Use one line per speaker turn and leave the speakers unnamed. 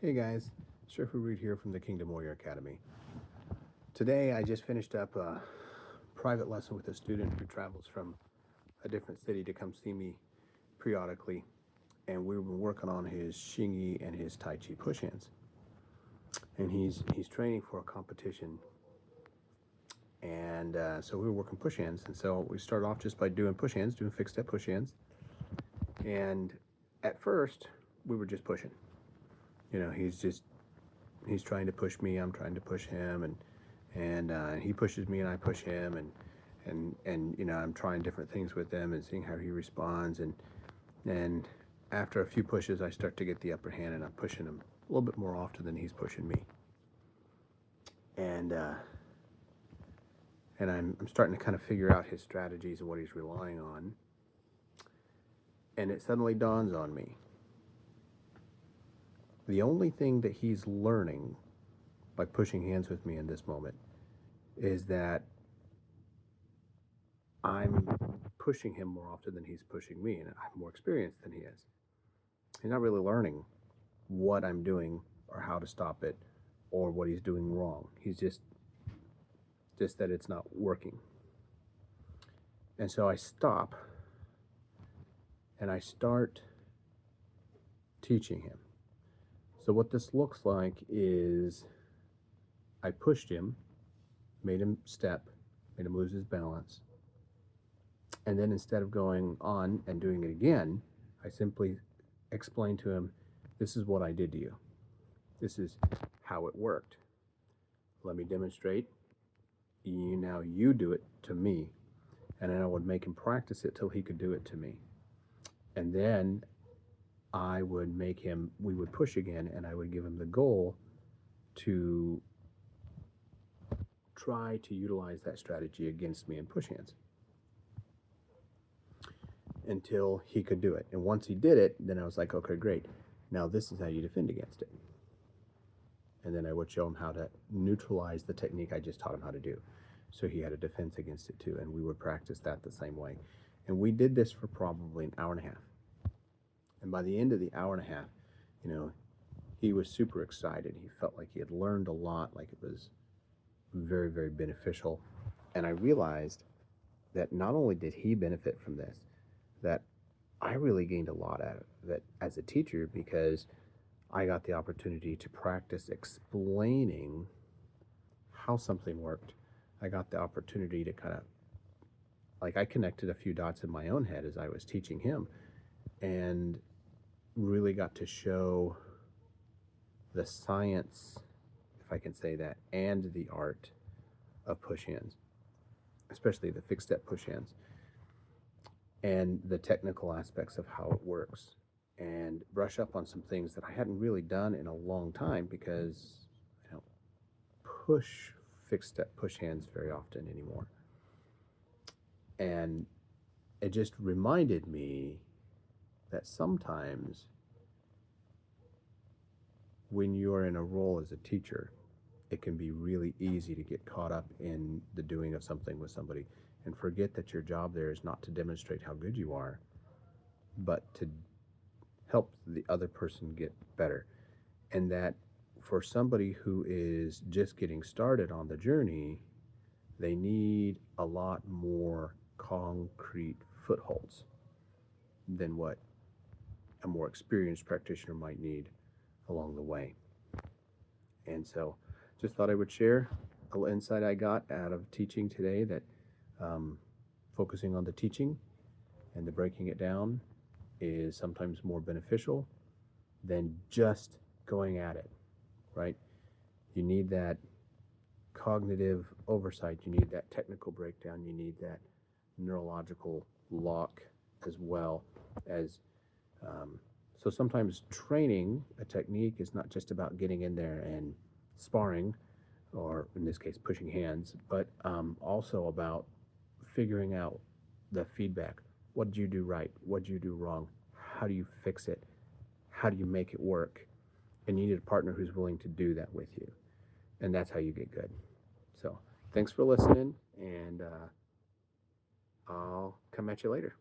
Hey guys, Surfer Reed here from the Kingdom Warrior Academy. Today I just finished up a private lesson with a student who travels from a different city to come see me periodically, and we've been working on his Xingyi and his Tai Chi push hands. And he's training for a competition, and so we were working push hands. And so we started off just by doing push hands, doing fixed step push hands. And at first we were just pushing. He's trying to push me, I'm trying to push him, and he pushes me and I push him, and I'm trying different things with him and seeing how he responds, and after a few pushes I start to get the upper hand and I'm pushing him a little bit more often than he's pushing me, and I'm starting to kind of figure out his strategies and what he's relying on, and it suddenly dawns on me. The only thing that he's learning by pushing hands with me in this moment is that I'm pushing him more often than he's pushing me, and I'm more experienced than he is. He's not really learning what I'm doing or how to stop it or what he's doing wrong. He's just that it's not working. And so I stop and I start teaching him. So what this looks like is I pushed him, made him step, made him lose his balance. And then instead of going on and doing it again, I simply explained to him, this is what I did to you. This is how it worked. Let me demonstrate. Now you do it to me. And then I would make him practice it till he could do it to me. And then we would push again, and I would give him the goal to try to utilize that strategy against me in push hands until he could do it. And once he did it, then I was like, okay, great. Now this is how you defend against it. And then I would show him how to neutralize the technique I just taught him how to do. So he had a defense against it too, and we would practice that the same way. And we did this for probably an hour and a half. And by the end of the hour and a half, he was super excited. He felt like he had learned a lot, like it was very, very beneficial. And I realized that not only did he benefit from this, that I really gained a lot out of it as a teacher, because I got the opportunity to practice explaining how something worked. I got the opportunity to kind of, I connected a few dots in my own head as I was teaching him, and really got to show the science, if I can say that, and the art of push hands, especially the fixed step push hands, and the technical aspects of how it works, and brush up on some things that I hadn't really done in a long time, because I don't push fixed step push hands very often anymore. And it just reminded me that sometimes when you're in a role as a teacher, it can be really easy to get caught up in the doing of something with somebody and forget that your job there is not to demonstrate how good you are, but to help the other person get better. And that for somebody who is just getting started on the journey, they need a lot more concrete footholds than what a more experienced practitioner might need along the way. And so just thought I would share a little insight I got out of teaching today, that focusing on the teaching and the breaking it down is sometimes more beneficial than just going at it, right? You need that cognitive oversight, you need that technical breakdown, you need that neurological lock as well as so sometimes training a technique is not just about getting in there and sparring, or in this case pushing hands, but also about figuring out the feedback. What did you do right? What did you do wrong? How do you fix it? How do you make it work? And you need a partner who's willing to do that with you. And that's how you get good. So thanks for listening, and I'll come at you later.